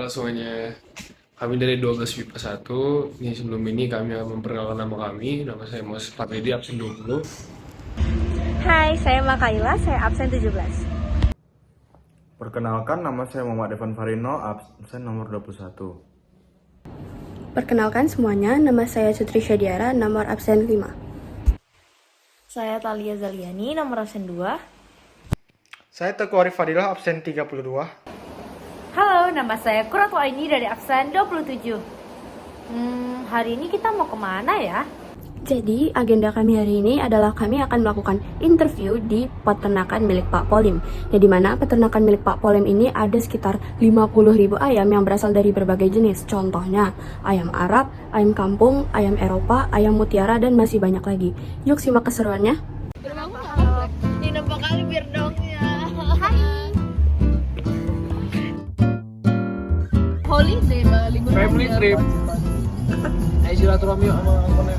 Halo semuanya, kami dari 12 MIPA 1. Ini sebelum ini kami akan memperkenalkan nama kami. Nama saya Moses Pamedi, absen 20. Hai, saya Makaila, saya absen 17. Perkenalkan, nama saya Muhammad Evan Farino, absen nomor 21. Perkenalkan semuanya, nama saya Sutri Syadiara, nomor absen 5. Saya Talia Zaliani, nomor absen 2. Saya Teguh Arif Fadilah, absen 32. Halo, nama saya Kuratwa Aini dari absen 27. Hari ini kita mau kemana ya? Jadi, agenda kami hari ini adalah kami akan melakukan interview di peternakan milik Pak Polim. Ya, di mana peternakan milik Pak Polim ini ada sekitar 50.000 ayam yang berasal dari berbagai jenis. Contohnya, ayam Arab, ayam kampung, ayam Eropa, ayam mutiara, dan masih banyak lagi. Yuk simak keseruannya. Holiday, libur Family trip. Ayo silaturahmi yuk sama angkonnya.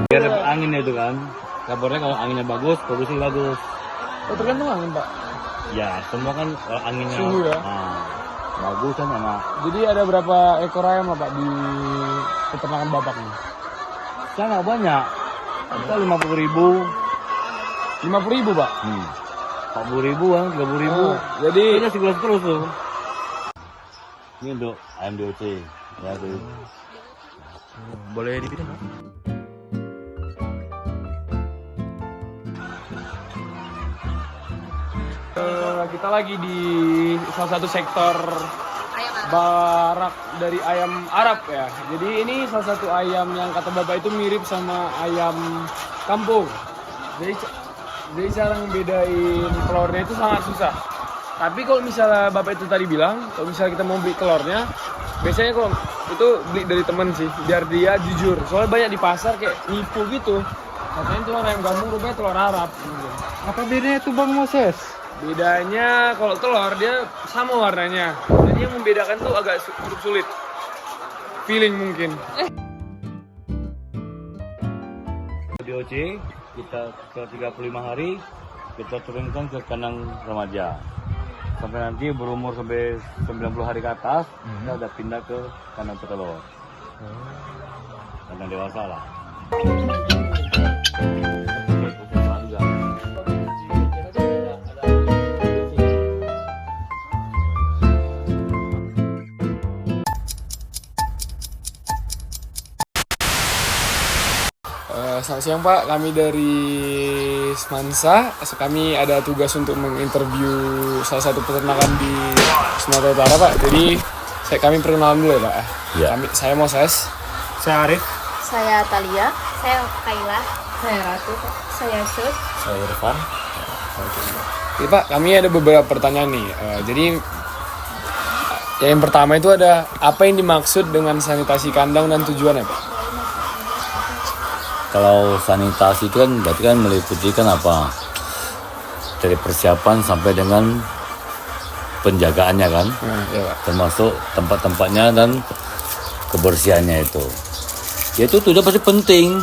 Biar dapat angin itu kan. Kabarnya kalau anginnya bagus, produksi bagus. Oh, tergantung angin Pak. Ya, semua kan kalau anginnya Suhu ya? bagus kan enak. Jadi ada berapa ekor ayam Pak di peternakan Bapak nih? Sangat banyak. Kita 50.000. 50.000 Pak? 40.000 kan, 30.000. Jadi Kita segelas terus tuh. Ini untuk ayam DOC. Ya tuh. Boleh dipilih, Pak? kita lagi di salah satu sektor barak dari ayam Arab ya. Jadi ini salah satu ayam yang kata Bapak itu mirip sama ayam kampung. Jadi cara ngebedain telurnya itu sangat susah. Tapi kalau misalnya Bapak itu tadi bilang, kalau misalnya kita mau beli telurnya, biasanya kalau itu beli dari temen sih, biar dia jujur. Soalnya banyak di pasar kayak nipu gitu. Katanya telur ayam kampung rupanya telur Arab. Gitu. Apa bedanya itu Bang Moses? Bedanya kalau telur dia sama warnanya. Jadi yang membedakan tuh agak sulit. Feeling mungkin. DOC kita ke 35 hari kita turunkan ke kandang remaja. Sampai nanti berumur sampai 90 hari ke atas, kita udah pindah ke kandang petelur. Kandang dewasa lah. Selamat siang Pak, kami dari Semansa. Kami ada tugas untuk menginterview salah satu peternakan di Sumatera Utara Pak. Jadi kami perkenalan dulu ya Pak. Ya. Saya Moses. Saya Arif. Saya Talia. Saya Makaila. Saya Ratu. Saya Sut. Saya Irfan. Jadi Pak, kami ada beberapa pertanyaan nih. Jadi yang pertama itu ada apa yang dimaksud dengan sanitasi kandang dan tujuannya Pak? Kalau sanitasi itu kan berarti kan meliputi kan apa? Dari persiapan sampai dengan penjagaannya kan, Ya Pak. termasuk tempat-tempatnya dan kebersihannya itu. Ya itu sudah pasti penting.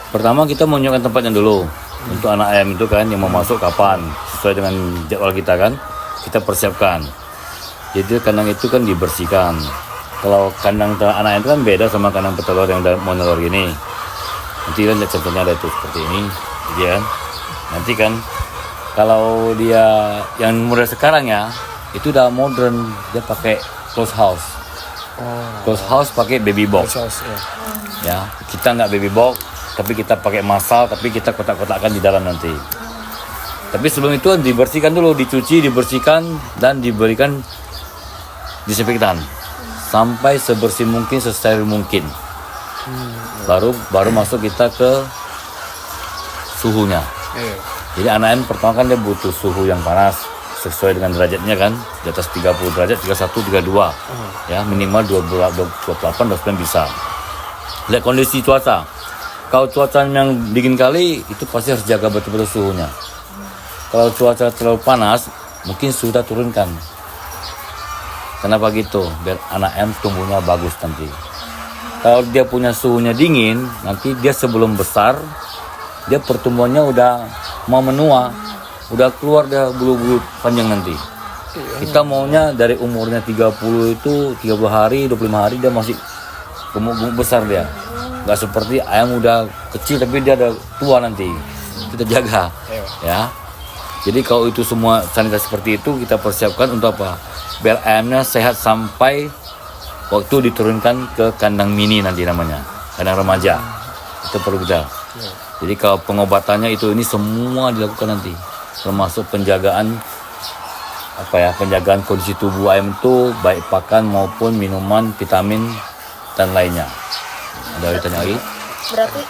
Pertama kita menyiapkan tempatnya dulu untuk anak ayam itu kan yang mau masuk kapan sesuai dengan jadwal kita kan, kita persiapkan. Jadi kandang itu kan dibersihkan. Kalau kandang anak ayam itu kan beda sama kandang petelur yang mau nelur gini. Nanti kan contohnya ada itu seperti ini, gitu kan. Nanti kan kalau dia yang model sekarang ya itu udah modern, dia pakai close house. Close house pakai baby box. Ya, kita nggak baby box, tapi kita pakai masal, tapi kita kotak-kotakkan di dalam nanti. Tapi sebelum itu dibersihkan dulu, dicuci, dibersihkan dan diberikan disinfektan sampai sebersih mungkin, sesteril mungkin. Baru masuk kita ke suhunya. Jadi anak ayam pertama kan dia butuh suhu yang panas, sesuai dengan derajatnya kan, di atas 30 derajat, 31, 32 ya, minimal 28, 29 bisa. Lihat kondisi cuaca, kalau cuaca yang dingin kali itu pasti harus jaga betul-betul suhunya. Kalau cuaca terlalu panas mungkin sudah turunkan. Kenapa gitu? Biar anak ayam tumbuhnya bagus nanti. Kalau dia punya suhunya dingin, nanti dia sebelum besar dia pertumbuhannya udah mau menua, udah keluar dia bulu-bulu panjang nanti. Kita maunya dari umurnya 30 itu 30 hari, 25 hari dia masih gemuk-gemuk besar dia. Nggak seperti ayam udah kecil tapi dia ada tua nanti. Kita jaga ya. Jadi kalau itu semua sanitasi seperti itu kita persiapkan untuk apa? Biar ayamnya sehat sampai waktu diturunkan ke kandang mini nanti namanya, kandang remaja. Itu perlu kita. Jadi kalau pengobatannya itu ini semua dilakukan nanti, termasuk penjagaan penjagaan kondisi tubuh ayam itu baik pakan maupun minuman, vitamin dan lainnya. Ada ditanya lagi?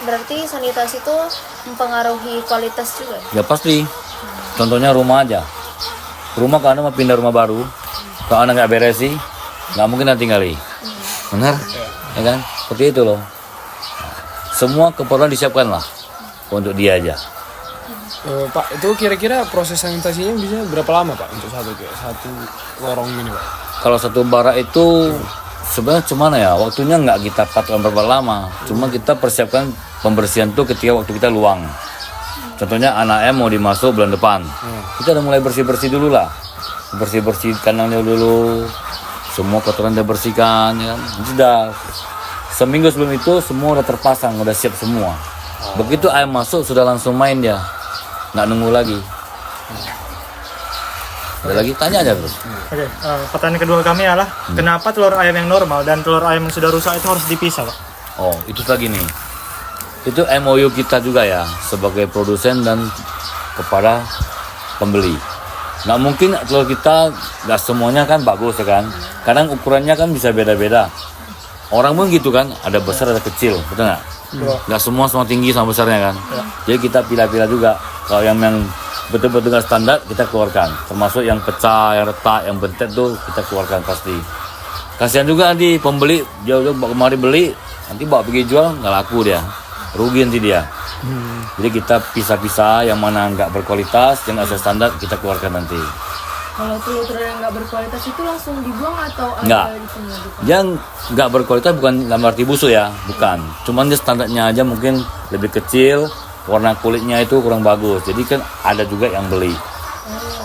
Berarti sanitasi itu mempengaruhi kualitas juga? Ya pasti. Contohnya rumah aja. Rumah kalau anda mau pindah rumah baru, kalau anda nggak beresi, nggak mungkin anda tinggali. Benar? Ya kan? Seperti itu loh. Semua keperluan disiapkan lah untuk dia aja. Pak, itu kira-kira proses sanitasinya bisa berapa lama Pak untuk satu lorong ini Pak? Kalau satu barak itu sebenarnya cuman ya waktunya nggak kita patokan berapa lama. Cuma kita persiapkan pembersihan tuh ketika waktu kita luang. Contohnya anak ayam mau dimasuk bulan depan, kita udah mulai bersih-bersih dulu lah. Bersih-bersih kandangnya dulu, semua kotoran udah bersihkan ya kan. Sudah seminggu sebelum itu semua udah terpasang, udah siap semua. Begitu ayam masuk sudah langsung main dia, nggak nunggu lagi. Ada lagi tanya aja terus. Oke, pertanyaan kedua kami adalah kenapa telur ayam yang normal dan telur ayam yang sudah rusak itu harus dipisah, Pak? Oh, itu lagi nih. Itu MOU kita juga ya sebagai produsen dan kepada pembeli. Nggak mungkin telur kita nggak semuanya kan bagus ya kan. Kadang ukurannya kan bisa beda-beda. Orang pun gitu kan, ada besar ada kecil, betul nggak? Nggak semua tinggi sama besarnya kan. Jadi kita pilih-pilih juga. Kalau yang betul-betul nggak standar kita keluarkan. Termasuk yang pecah, yang retak, yang bentet tuh kita keluarkan pasti. Kasihan juga nanti pembeli jauh-jauh kemari beli, nanti bawa pergi jual nggak laku dia, rugi nanti dia. Jadi kita pisah-pisah yang mana nggak berkualitas, yang nggak standar kita keluarkan nanti. Kalau telur-telur yang nggak berkualitas itu langsung dibuang atau Nggak. ada dipengaruhi? Yang nggak berkualitas bukan dalam arti busuk ya, bukan. Cuman dia standarnya aja mungkin lebih kecil, warna kulitnya itu kurang bagus. Jadi kan ada juga yang beli.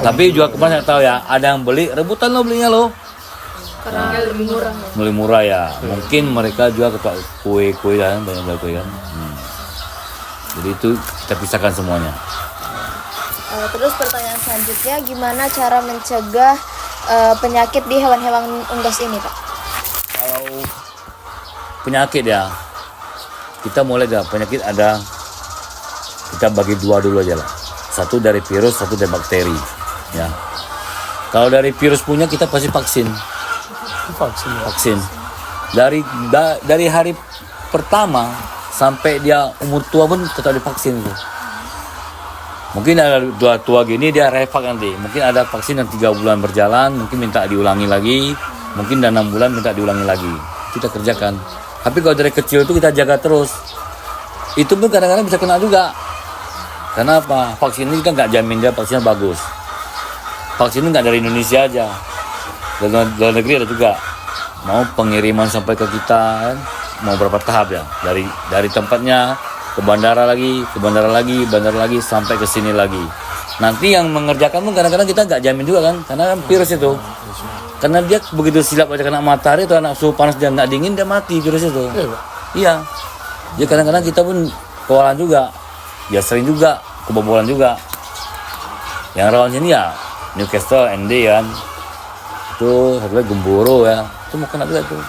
Tapi juga kemarin saya tahu ya, ada yang beli rebutan lo belinya lo. Karena lebih murah. Lebih murah ya. Mungkin mereka juga ketua kue-kue kan, banyak kue kan. Jadi itu kita pisahkan semuanya. Terus pertanyaan selanjutnya, gimana cara mencegah penyakit di hewan-hewan unggas ini, Pak? Kalau penyakit ya, kita mulai dari penyakit ada, kita bagi dua dulu aja lah. Satu dari virus, satu dari bakteri. Ya. Kalau dari virus punya kita pasti vaksin. Vaksin. Dari hari pertama sampai dia umur tua pun tetap divaksin tuh. Mungkin ada tua gini dia refak nanti. Mungkin ada vaksin yang 3 bulan berjalan, mungkin minta diulangi lagi. Mungkin 6 bulan minta diulangi lagi. Kita kerjakan. Tapi kalau dari kecil itu kita jaga terus. Itu pun kadang-kadang bisa kena juga. Karena apa? Vaksin ini kan nggak jamin dia vaksinnya bagus. Vaksin ini nggak dari Indonesia aja. Dari luar negeri ada juga. Mau pengiriman sampai ke kita kan? Mau berapa tahap ya? Dari tempatnya ke bandara lagi, bandara lagi sampai ke sini lagi. Nanti yang mengerjakan pun kadang-kadang kita nggak jamin juga kan, karena kan virus itu. Karena dia begitu silap aja kena matahari atau anak suhu panas dia nggak dingin dia mati virus itu. Iya. Jadi kadang-kadang kita pun kewalahan juga. Ya sering juga kebobolan juga. Yang rawan sini ya Newcastle, ND kan. Itu satu lagi Gemboro ya. Itu mau kena juga tuh.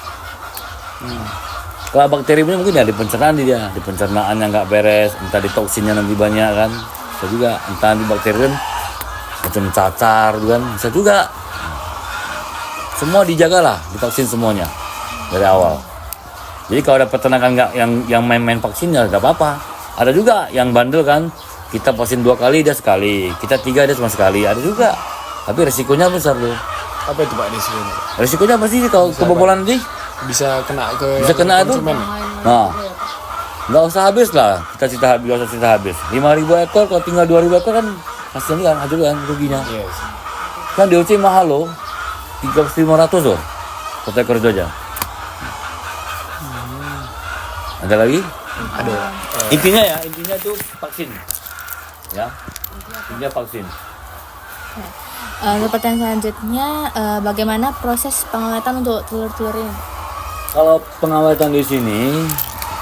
Kalau bakteri punya mungkin ya di pencernaan dia, di pencernaan yang nggak beres, entah di toksinnya nanti banyak kan, bisa juga, entah di bakteri kan macam cacar kan, bisa juga. Semua dijagalah, divaksin semuanya dari awal. Jadi kalau ada peternakan nggak yang main-main vaksin ya nggak apa-apa. Ada juga yang bandel kan, kita vaksin 2 kali dia sekali, kita 3 dia cuma sekali, ada juga. Tapi resikonya besar tuh. Apa itu Pak risikonya? Resikonya pasti kalau kebobolan nanti Bisa kena ke bisa kena tuh. konsumen. Nah, nggak usah habis lah. Kita habis, nggak usah kita habis. 5.000 ekor kalau tinggal 2.000 ekor kan kasihan kan, hancur kan ruginya. Yes. Kan DOC mahal loh, 3.500 loh. Satu ekor itu aja. Ada lagi? Ada. Intinya itu vaksin. Ya, intinya vaksin. Untuk pertanyaan selanjutnya, bagaimana proses pengawetan untuk telur-telur ini? Kalau pengawetan di sini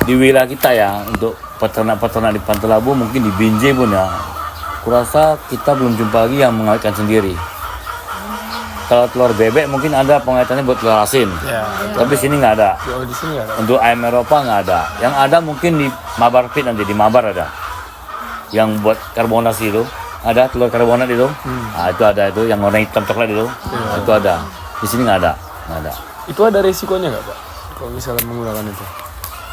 di wilayah kita ya untuk peternak-peternak di Pantai Labu mungkin di Binjai pun ya. Kurasa kita belum jumpa lagi yang mengawetkan sendiri. Kalau telur bebek mungkin ada pengawetannya buat telur asin. Ya. Tapi sini nggak ada. Kalau di sini ada. Untuk ayam Eropa nggak ada. Yang ada mungkin di Mabar Fit nanti di Mabar ada. Yang buat karbonasi itu ada telur karbonat itu. Nah, itu ada itu yang warna hitam coklat itu. Itu ada. Di sini nggak ada. Nggak ada. Itu ada resikonya nggak Pak? Kalau misalnya menggunakan itu?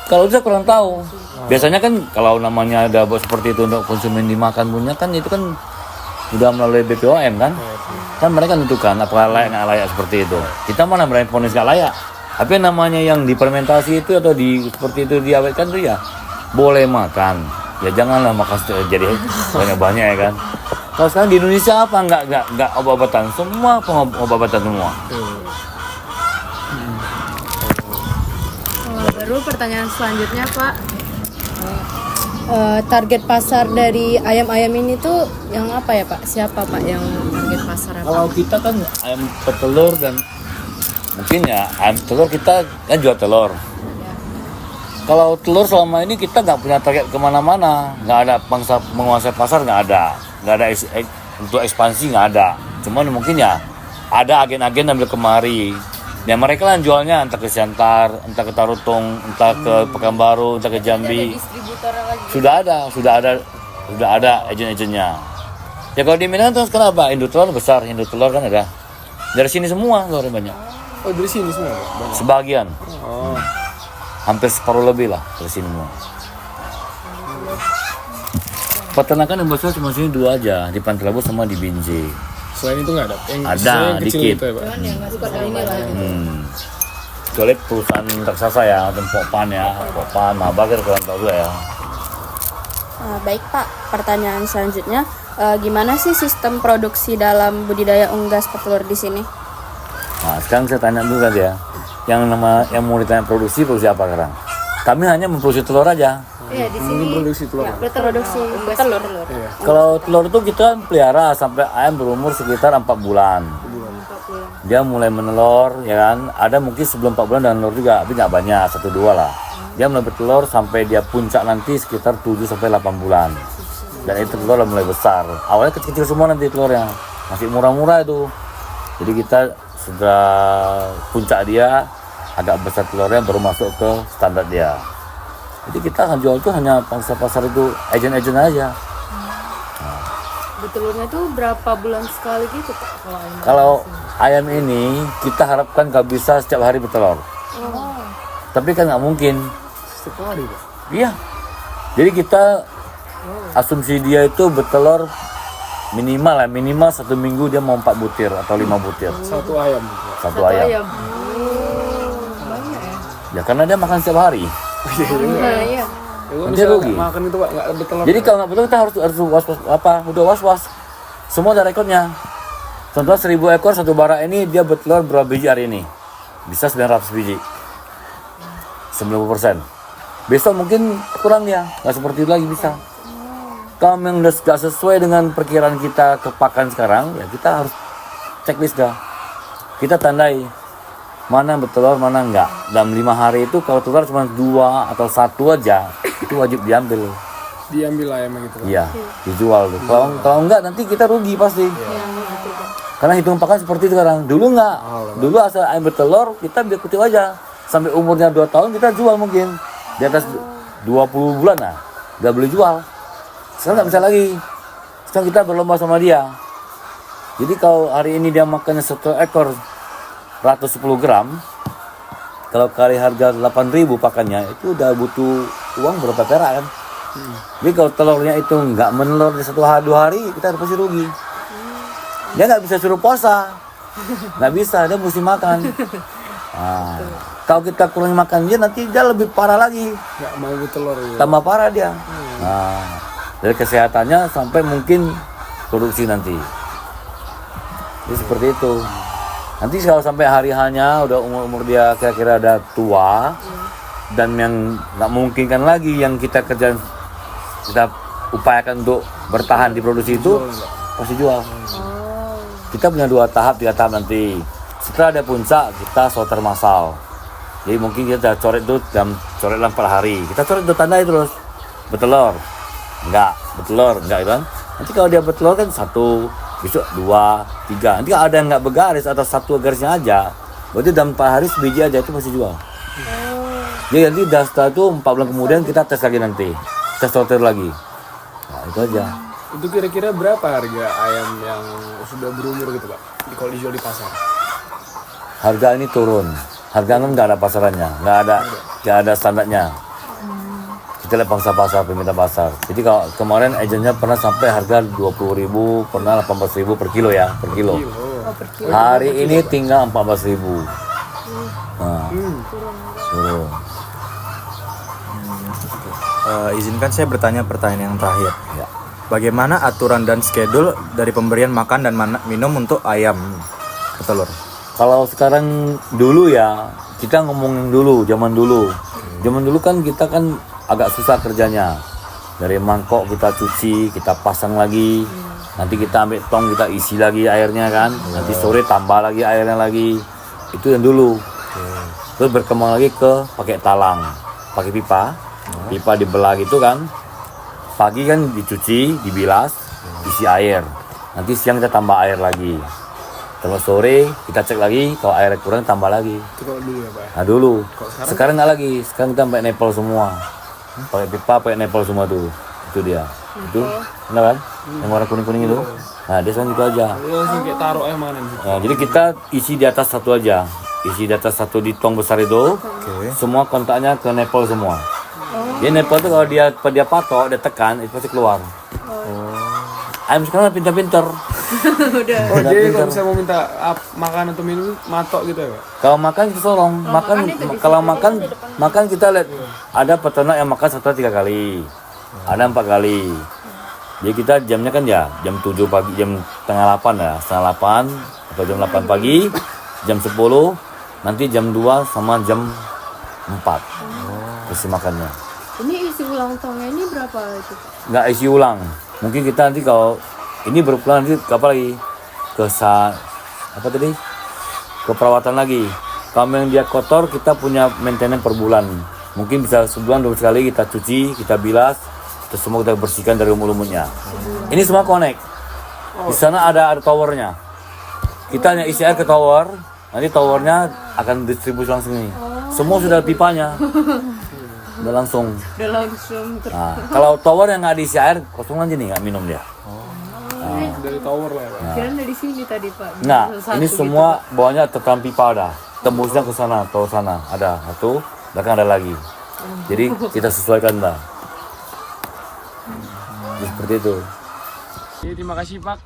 Kalau saya kurang tahu. Biasanya kan kalau namanya ada buat seperti itu untuk konsumen dimakan punya kan itu kan sudah melalui BPOM kan. Kan mereka tentukan apakah layak nggak layak seperti itu. Kita mana berani ponis nggak layak. Tapi namanya yang difermentasi itu atau di seperti itu diawetkan tuh ya boleh makan. Ya janganlah makan jadi banyak-banyak ya kan. Kalau sekarang di Indonesia apa nggak obat-obatan, semua obat-obatan semua. Baru pertanyaan selanjutnya Pak, target pasar dari ayam-ayam ini tuh yang apa ya Pak? Siapa Pak yang target pasar apa? Kalau kita kan ayam petelur dan mungkin ya ayam telur kita kan jual telur. Kalau telur selama ini kita nggak punya target kemana-mana, nggak ada bangsa menguasai pasar, nggak ada untuk ekspansi nggak ada. Cuman mungkin ya ada agen-agen ambil kemari. Ya mereka lah jualnya entah ke Siantar, entah ke Tarutung, entah ke Pekanbaru, entah ke Jambi. Sudah ada agen-agennya. Ya kalau di Minang terus kenapa? Indotelur besar, Indotelur kan ada. Dari sini semua telur banyak. Oh dari sini semua Pak? Banyak. Sebagian. Oh. Hampir separuh lebih lah dari sini semua. Peternakan yang besar cuma sini 2 aja, di Pantai Labu sama di Binjai. Selain itu nggak ada? Ada, yang kecil dikit. itu ya Pak? Kecuali perusahaan raksasa ya, Popan ya, Popan, Mabar kan kurang tahu juga ya. Baik Pak, pertanyaan selanjutnya, gimana sih sistem produksi dalam budidaya unggas petelur di sini? Nah sekarang saya tanya dulu tadi ya, yang mau ditanya produksi apa sekarang? Kami hanya memproduksi telur aja. Iya di Ini produksi telur. produksi telur. Iya. Kalau telur itu kita pelihara sampai ayam berumur sekitar 4 bulan. Dia mulai menelur, ya kan? Ada mungkin sebelum 4 bulan dan telur juga, tapi nggak banyak, 1-2 lah. Dia mulai bertelur sampai dia puncak nanti sekitar 7-8 bulan. Dan itu telur udah mulai besar. Awalnya kecil-kecil semua nanti telurnya, masih murah-murah itu. Jadi kita sudah puncak dia, agak besar telurnya baru masuk ke standar dia. Jadi kita akan jual itu hanya pasar itu agen-agen aja. Telurnya tuh berapa bulan sekali gitu Pak? Kalau ayam ini kita harapkan nggak bisa setiap hari bertelur. Tapi kan nggak mungkin. Setiap hari Pak? Iya. Jadi kita asumsi dia itu bertelur minimal 1 minggu dia mau 4 butir atau 5 butir. Satu ayam. Satu ayam. Ya karena dia makan setiap hari. Iya. Kalau Nanti misalnya rugi. nggak makan itu Pak, nggak ada telur. Jadi kalau nggak betul kita harus was-was udah was-was. Semua ada rekodnya. Contoh 1000 ekor satu barak ini dia bertelur berapa biji hari ini? Bisa 900 biji. 90%. Besok mungkin kurang ya, nggak seperti itu lagi bisa. Kalau memang udah nggak sesuai dengan perkiraan kita ke pakan sekarang, ya kita harus checklist dah. Kita tandai mana yang bertelur, mana enggak. Dalam 5 hari itu kalau telur cuma 2 atau 1 aja, itu wajib diambil. Diambil ayamnya gitu Pak. Iya, dijual tuh. Kalau enggak nanti kita rugi pasti. Karena hitung pakan seperti itu sekarang. Dulu enggak. Dulu asal ayam bertelur kita biar kutip aja. Sampai umurnya 2 tahun kita jual mungkin. Di atas 20 bulan lah. Enggak boleh jual. Sekarang enggak bisa lagi. Sekarang kita berlomba sama dia. Jadi kalau hari ini dia makannya 1 ekor 110 gram, kalau kali harga 8.000 pakannya itu udah butuh uang berapa perak kan? Jadi kalau telurnya itu nggak menelur di 1-2 hari kita pasti rugi. Dia nggak bisa suruh puasa, nggak bisa, dia mesti makan. Nah, kalau kita kurang makan dia, nanti dia lebih parah lagi, Nggak mau bertelur ya. tambah parah dia. Nah, dari kesehatannya sampai mungkin produksi nanti. Jadi seperti itu. Nanti kalau sampai hari hanya udah umur dia kira-kira udah tua dan yang nggak memungkinkan lagi yang kita kerjain, kita upayakan untuk bertahan di produksi itu pasti jual. Kita punya 2 tahap, 3 tahap nanti. Setelah ada puncak kita sorter massal. Jadi mungkin kita coret itu coret dalam 4 hari. Kita coret itu tandai terus bertelur, enggak gitu kan. Nanti kalau dia bertelur kan 1, besok 2, 3. Nanti kalau ada yang nggak bergaris atau 1 garisnya aja, berarti dalam 4 hari sebiji aja itu pasti jual. Jadi nanti setelah itu 4 bulan kemudian kita tes lagi nanti, kita sortir lagi. Nah, itu aja. Itu kira-kira berapa harga ayam yang sudah berumur gitu Pak? Kalau dijual di pasar? Harga ini turun. Harga kan nggak ada pasarannya, nggak ada standarnya. Kita lihat pangsa pasar, peminta pasar. Jadi kalau kemarin agennya pernah sampai harga 20.000, pernah 18.000 per kilo ya, per kilo. Hari ini tinggal 14.000. Nah, turun. Izinkan saya bertanya pertanyaan yang terakhir. Ya. Bagaimana aturan dan schedule dari pemberian makan dan minum untuk ayam petelur? Kalau sekarang dulu ya, kita ngomongin dulu, zaman dulu. Zaman dulu kan kita kan agak susah kerjanya. Dari mangkok kita cuci, kita pasang lagi. Nanti kita ambil tong, kita isi lagi airnya kan. Nanti sore tambah lagi airnya lagi. Itu yang dulu. Terus berkembang lagi ke pakai talang, pakai pipa. Pipa dibelah gitu kan. Pagi kan dicuci, dibilas, isi air. Nanti siang kita tambah air lagi. Terus sore kita cek lagi, kalau airnya kurang tambah lagi. Itu kalau dulu ya Pak? Nah dulu. Sekarang nggak lagi. Sekarang kita pakai nepal semua. Pakai pipa, pakai nepal semua tuh. Itu dia. Itu, benar kan? Yang warna kuning-kuning itu. Nah dia sekarang gitu aja. Lu langsung kayak taruh ayam mana nih? Nah, jadi kita isi di atas 1 aja. Isi di atas 1 di tong besar itu. Semua kontaknya ke nepal semua. Jadi nepal itu kalau dia patok, dia tekan, itu pasti keluar. Ayam sekarang pintar-pintar. Oh jadi kalau misalnya mau minta makan atau minum, matok gitu ya Pak? Kalau makan kita tolong, kalau makan kita lihat ada peternak yang makan 1 hari 3 kali, ada 4 kali. Jadi kita jamnya kan ya jam 7 pagi, jam setengah 8 ya, setengah 8 atau jam 8 pagi, jam 10, nanti jam 2 sama jam 4 isi makannya. Ini isi ulang tongnya ini berapa itu Pak? Nggak isi ulang, mungkin kita nanti kalau ini berpulang nanti apa lagi ke perawatan lagi. Kalau yang dia kotor kita punya maintenance per bulan, mungkin bisa sebulan 2 kali kita cuci, kita bilas, terus semua kita bersihkan dari lumut-lumutnya. Ini semua connect. Di sana ada towernya. Kita hanya isi air ke tower, nanti towernya akan distribusi langsung ini. Semua sudah pipanya. Udah langsung. Nah, kalau tower yang nggak diisi air kosong aja nih, nggak minum dia. Dari tower lah ya Pak? Kirain dari sini tadi Pak. Nah, ini semua bawahnya tekan pipa ada. Tembusnya ke sana, atau sana. Ada 1, belakang ada lagi. Jadi kita sesuaikan dah. Jadi seperti itu. Jadi terima kasih Pak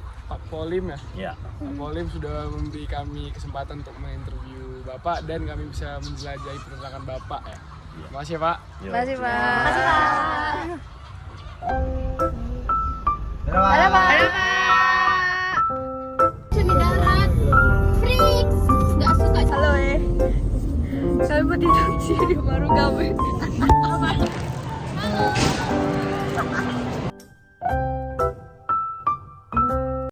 Polim ya. Ya. Pak Polim sudah memberi kami kesempatan untuk menginterview Bapak dan kami bisa menjelajahi peternakan Bapak ya. Terima kasih ya Pak. Terima kasih Pak. Halo Pak. Cumi darat. Freak. Gak suka. Halo Saya mau tidur sini baru gawe. Halo.